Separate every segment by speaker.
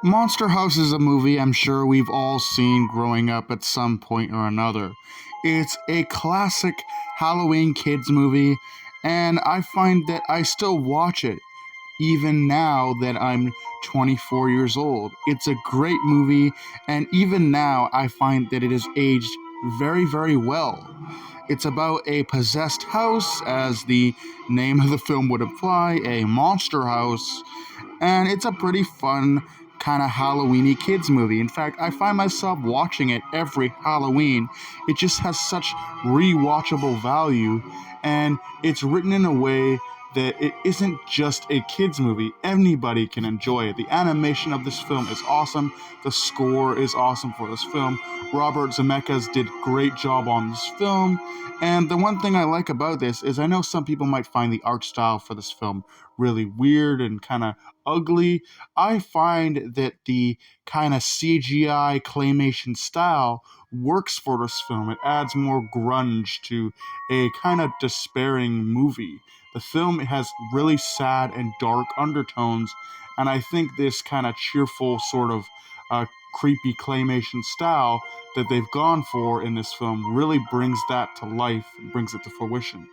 Speaker 1: Monster House is a movie I'm sure we've all seen growing up at some point or another. It's a classic Halloween kids movie, and I find that I still watch it even now that I'm 24 years old. It's a great movie, and even now I find that it is aged very, very well. It's about a possessed house, as the name of the film would imply, a monster house, and it's a pretty fun kind of Halloweeny kids movie. In fact, I find myself watching it every Halloween. It just has such rewatchable value, and it's written in a way that it isn't just a kids movie. Anybody can enjoy it. The animation of this film is awesome. The score is awesome for this film. Robert Zemeckis did great job on this film. And the one thing I like about this is I know some people might find the art style for this film really weird and kind of ugly. I find that the kind of CGI claymation style works for this film. It adds more grunge to a kind of despairing movie. The film has really sad and dark undertones, and I think this kind of cheerful sort of creepy claymation style that they've gone for in this film really brings that to life and brings it to fruition.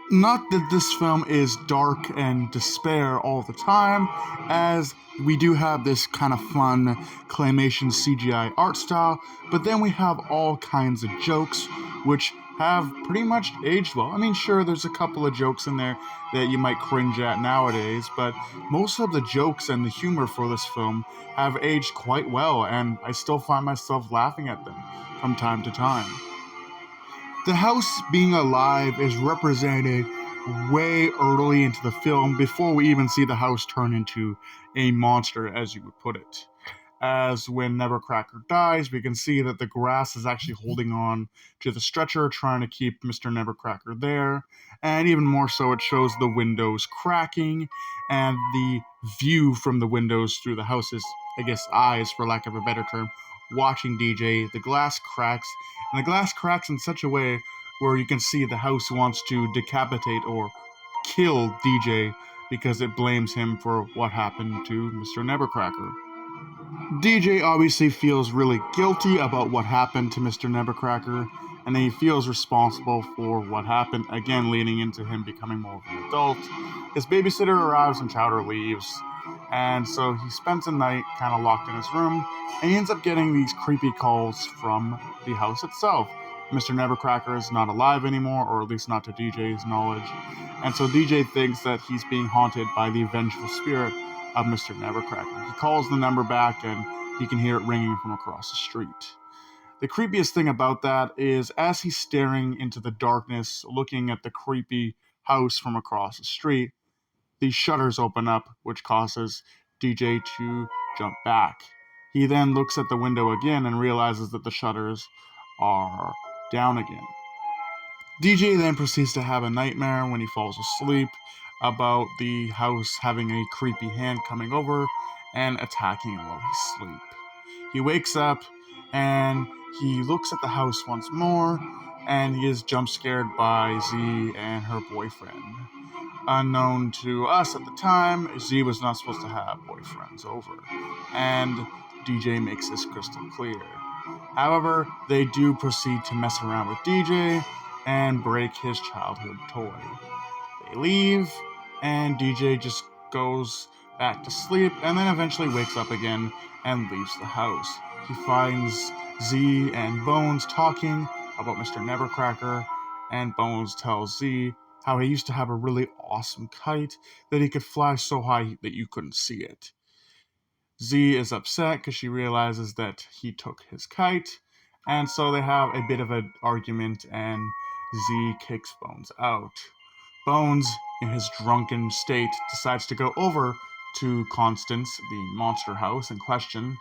Speaker 1: Not that this film is dark and despair all the time, as we do have this kind of fun claymation CGI art style, but then we have all kinds of jokes which have pretty much aged well. I mean, sure, there's a couple of jokes in there that you might cringe at nowadays, but most of the jokes and the humor for this film have aged quite well, and I still find myself laughing at them from time to time. The house being alive is represented way early into the film before we even see the house turn into a monster, as you would put it. As when Nevercracker dies, we can see that the grass is actually holding on to the stretcher, trying to keep Mr. Nevercracker there. And even more so, it shows the windows cracking and the view from the windows through the house's, I guess, eyes, for lack of a better term, watching DJ. The glass cracks, and the glass cracks in such a way where you can see the house wants to decapitate or kill DJ because it blames him for what happened to Mr. Nevercracker. DJ obviously feels really guilty about what happened to Mr. Nevercracker, and then he feels responsible for what happened, again leading into him becoming more of an adult. His babysitter arrives and Chowder leaves, and so he spends the night kind of locked in his room, and he ends up getting these creepy calls from the house itself. Mr. Nevercracker is not alive anymore, or at least not to DJ's knowledge, and so DJ thinks that he's being haunted by the vengeful spirit of Mr. Nevercracker. He calls the number back and he can hear it ringing from across the street. The creepiest thing about that is as he's staring into the darkness, looking at the creepy house from across the street, these shutters open up, which causes DJ to jump back. He then looks at the window again and realizes that the shutters are down again. DJ then proceeds to have a nightmare when he falls asleep about the house having a creepy hand coming over and attacking him while he's asleep. He wakes up and he looks at the house once more and he is jump scared by Z and her boyfriend. Unknown to us at the time, Z was not supposed to have boyfriends over, and DJ makes this crystal clear. However, they do proceed to mess around with DJ and break his childhood toy. They leave, and DJ just goes back to sleep and then eventually wakes up again and leaves the house. He finds Z and Bones talking about Mr. Nevercracker, and Bones tells Z how he used to have a really awesome kite that he could fly so high that you couldn't see it. Z is upset because she realizes that he took his kite, and so they have a bit of an argument and Z kicks Bones out. Bones, in his drunken state, decides to go over to Constance, the monster house in question,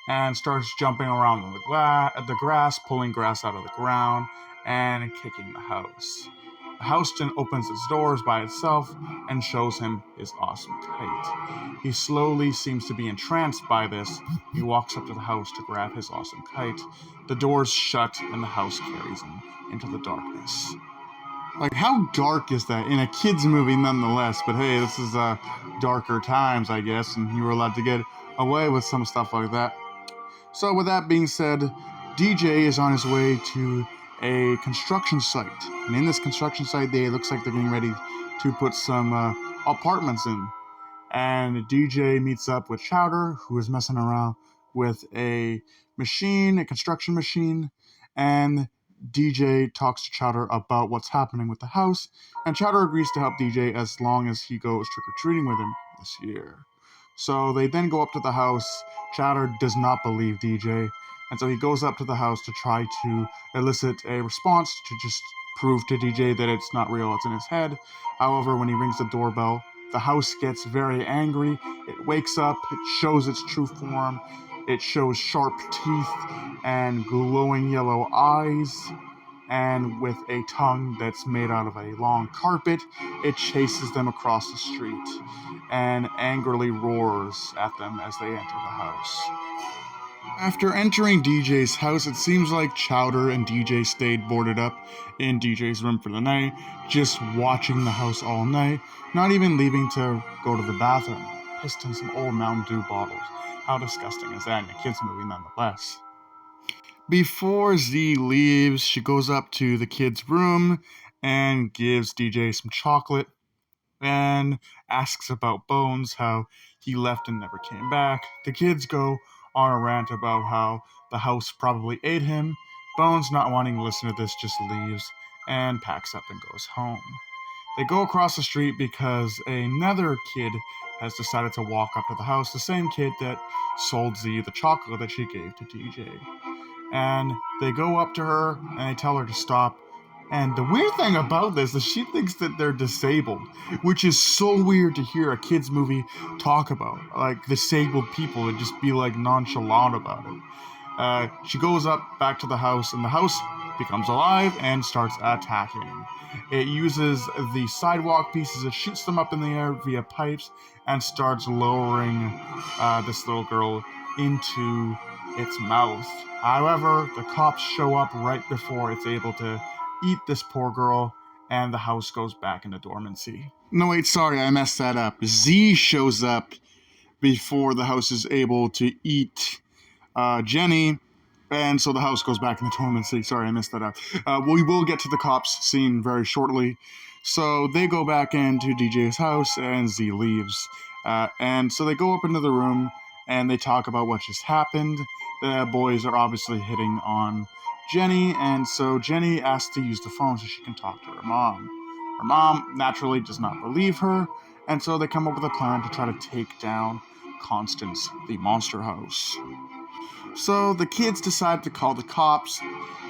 Speaker 1: and starts jumping around on the grass, pulling grass out of the ground, and kicking the house. The house then opens its doors by itself and shows him his awesome kite. He slowly seems to be entranced by this. He walks up to the house to grab his awesome kite. The doors shut and the house carries him into the darkness. Like, how dark is that in a kid's movie nonetheless? But hey, this is darker times, I guess, and you were allowed to get away with some stuff like that. So with that being said, DJ is on his way to a construction site. And in this construction site, it looks like they're getting ready to put some apartments in. And DJ meets up with Chowder, who is messing around with a machine, a construction machine, and DJ talks to Chowder about what's happening with the house, and Chowder agrees to help DJ as long as he goes trick-or-treating with him this year. So they then go up to the house. Chowder does not believe DJ, and so he goes up to the house to try to elicit a response to just prove to DJ that it's not real, it's in his head. However, when he rings the doorbell, the house gets very angry. It wakes up, it shows its true form. It shows sharp teeth and glowing yellow eyes, and with a tongue that's made out of a long carpet, it chases them across the street and angrily roars at them as they enter the house. After entering DJ's house, it seems like Chowder and DJ stayed boarded up in DJ's room for the night, just watching the house all night, not even leaving to go to the bathroom. Pissed in some old Mountain Dew bottles. How disgusting is that in a kid's movie nonetheless? Before Z leaves, she goes up to the kid's room and gives DJ some chocolate and asks about Bones, how he left and never came back. The kids go on a rant about how the house probably ate him. Bones, not wanting to listen to this, just leaves and packs up and goes home. They go across the street because another kid has decided to walk up to the house, the same kid that sold Z the chocolate that she gave to DJ. And they go up to her and they tell her to stop. And the weird thing about this is she thinks that they're disabled, which is so weird to hear a kid's movie talk about, like disabled people, and just be like nonchalant about it. She goes up back to the house, and the house becomes alive and starts attacking. It uses the sidewalk pieces, it shoots them up in the air via pipes, and starts lowering this little girl into its mouth. However, the cops show up right before it's able to eat this poor girl, and the house goes back into dormancy. No, wait, sorry, I messed that up. Z shows up before the house is able to eat Jenny, and so the house goes back into dormancy. Sorry, I messed that up. We will get to the cops scene very shortly. So they go back into DJ's house, and Z leaves. And so they go up into the room, and they talk about what just happened. The boys are obviously hitting on Jenny, and so Jenny asks to use the phone so she can talk to her mom. Her mom naturally does not believe her, and so they come up with a plan to try to take down Constance, the monster house. So the kids decide to call the cops,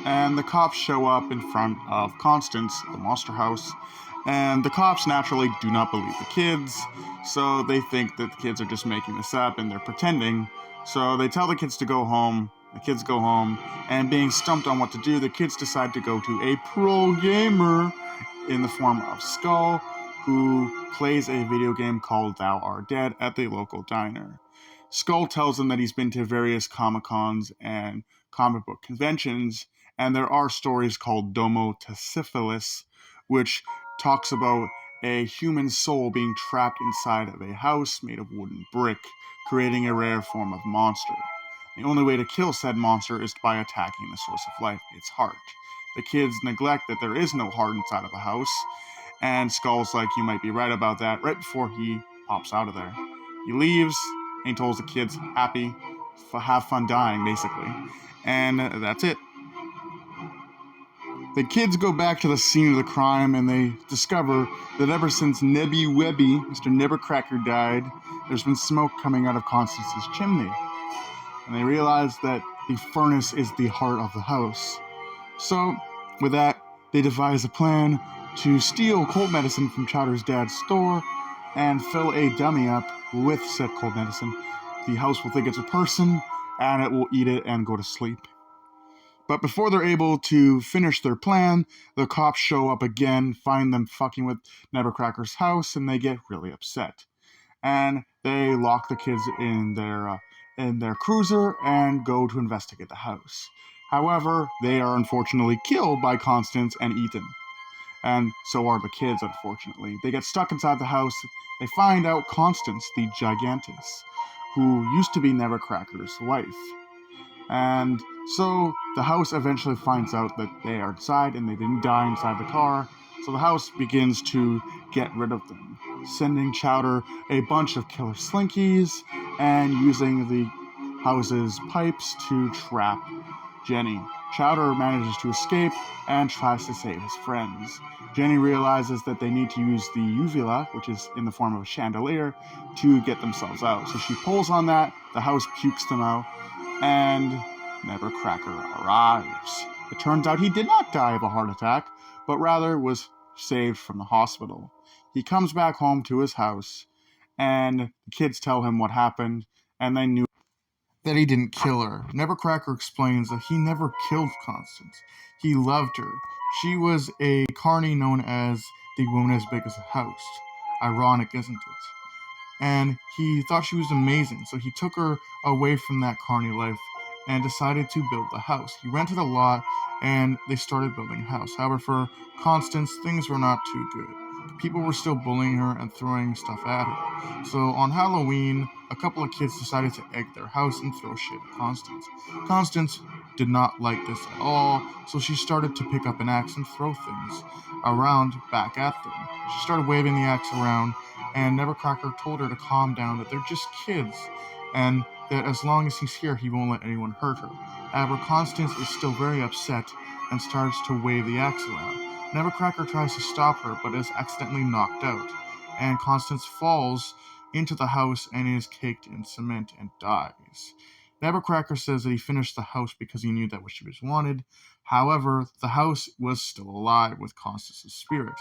Speaker 1: and the cops show up in front of Constance, the monster house, and the cops naturally do not believe the kids, so they think that the kids are just making this up and they're pretending. So they tell the kids to go home. The kids go home, and being stumped on what to do, the kids decide to go to a pro gamer in the form of Skull, who plays a video game called Thou Art Dead at the local diner. Skull tells them that he's been to various Comic-Cons and comic book conventions, and there are stories called Domo Taciphilis, which talks about a human soul being trapped inside of a house made of wood and brick, creating a rare form of monster. The only way to kill said monster is by attacking the source of life, its heart. The kids neglect that there is no heart inside of the house, and Skull's like, you might be right about that, right before he pops out of there. He leaves, and he tells the kids, happy, have fun dying, basically. And that's it. The kids go back to the scene of the crime, and they discover that ever since Nebby Webby, Mr. Nebbercracker, died, there's been smoke coming out of Constance's chimney. And they realize that the furnace is the heart of the house. So, with that, they devise a plan to steal cold medicine from Chowder's dad's store and fill a dummy up with said cold medicine. The house will think it's a person, and it will eat it and go to sleep. But before they're able to finish their plan, the cops show up again, find them fucking with Nebbercracker's house, and they get really upset. And they lock the kids in their cruiser and go to investigate the house. However, they are unfortunately killed by Constance and Ethan. And so are the kids, unfortunately. They get stuck inside the house. They find out Constance, the Gigantus, who used to be Nevercracker's wife. And so the house eventually finds out that they are inside and they didn't die inside the car. So the house begins to get rid of them, sending Chowder a bunch of killer slinkies and using the house's pipes to trap Jenny. Chowder manages to escape and tries to save his friends. Jenny realizes that they need to use the uvula, which is in the form of a chandelier, to get themselves out. So she pulls on that, the house pukes them out, and Nevercracker arrives. It turns out he did not die of a heart attack, but rather was saved from the hospital. He comes back home to his house, and the kids tell him what happened, and they knew that he didn't kill her. Nevercracker explains that he never killed Constance. He loved her. She was a carny known as the woman as big as a house. Ironic, isn't it? And he thought she was amazing, so he took her away from that carny life and decided to build a house. He rented a lot, and they started building a house. However, for Constance, things were not too good. People were still bullying her and throwing stuff at her. So on Halloween, a couple of kids decided to egg their house and throw shit at Constance. Constance did not like this at all, so she started to pick up an axe and throw things around back at them. She started waving the axe around, and Nevercracker told her to calm down, that they're just kids, and that as long as he's here, he won't let anyone hurt her. However, Constance is still very upset and starts to wave the axe around. Nevercracker tries to stop her, but is accidentally knocked out, and Constance falls into the house and is caked in cement and dies. Nevercracker says that he finished the house because he knew that what she was wanted. However, the house was still alive with Constance's spirit,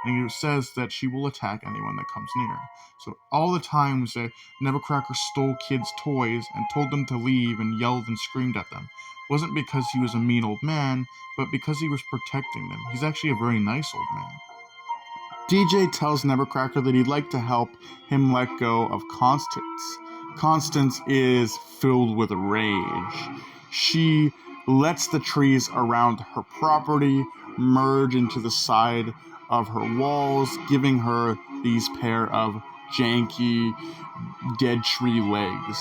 Speaker 1: and he says that she will attack anyone that comes near. So all the times that Nevercracker stole kids' toys and told them to leave and yelled and screamed at them wasn't because he was a mean old man, but because he was protecting them. He's actually a very nice old man. DJ tells Nevercracker that he'd like to help him let go of Constance. Constance is filled with rage. She lets the trees around her property merge into the side of her walls, giving her these pair of janky dead tree legs.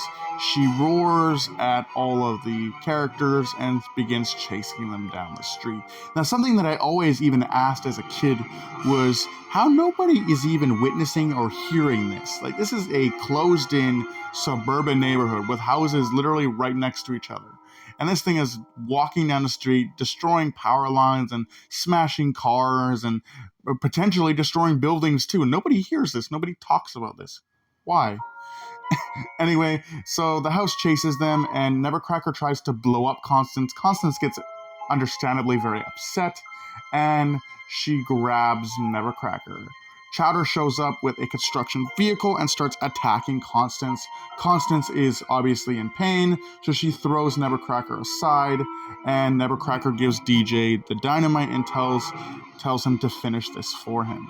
Speaker 1: She roars at all of the characters and begins chasing them down the street. Now, something that I always even asked as a kid was how nobody is even witnessing or hearing this. Like, this is a closed-in suburban neighborhood with houses literally right next to each other. And this thing is walking down the street, destroying power lines and smashing cars and potentially destroying buildings too. Nobody hears this. Nobody talks about this. Why? Anyway, so the house chases them, and Nevercracker tries to blow up Constance. Constance gets understandably very upset, and she grabs Nevercracker. Chowder shows up with a construction vehicle and starts attacking Constance. Constance is obviously in pain, so she throws Nevercracker aside, and Nevercracker gives DJ the dynamite and tells him to finish this for him.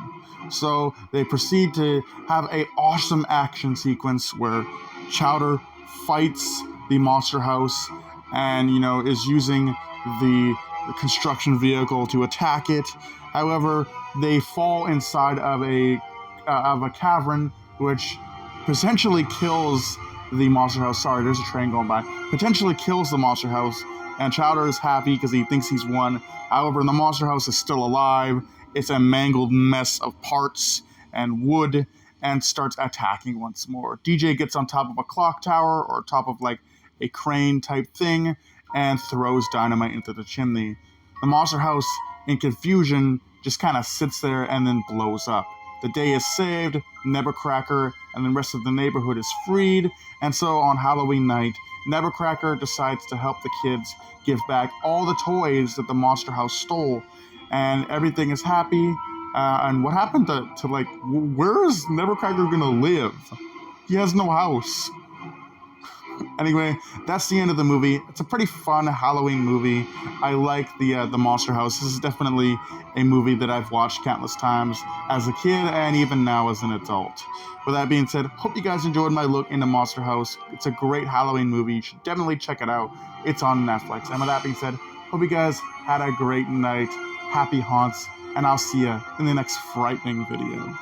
Speaker 1: So they proceed to have an awesome action sequence where Chowder fights the monster house and, is using the construction vehicle to attack it. However, they fall inside of a cavern, which potentially kills the monster house. Sorry, there's a train going by. Potentially kills the monster house, and Chowder is happy because he thinks he's won. However, the monster house is still alive. It's a mangled mess of parts and wood, and starts attacking once more. DJ gets on top of a clock tower or top of like a crane type thing and throws dynamite into the chimney. The monster house, in confusion, just kind of sits there and then blows up. The day is saved, Nevercracker and the rest of the neighborhood is freed, and so on Halloween night, Nevercracker decides to help the kids give back all the toys that the monster house stole, and everything is happy. And what happened to like, where is Nevercracker gonna live? He has no house. Anyway, that's the end of the movie. It's a pretty fun Halloween movie. I like the Monster House. This is definitely a movie that I've watched countless times as a kid and even now as an adult. With that being said, hope you guys enjoyed my look into Monster House. It's a great Halloween movie. You should definitely check it out. It's on Netflix. And with that being said, hope you guys had a great night. Happy haunts, and I'll see you in the next frightening video.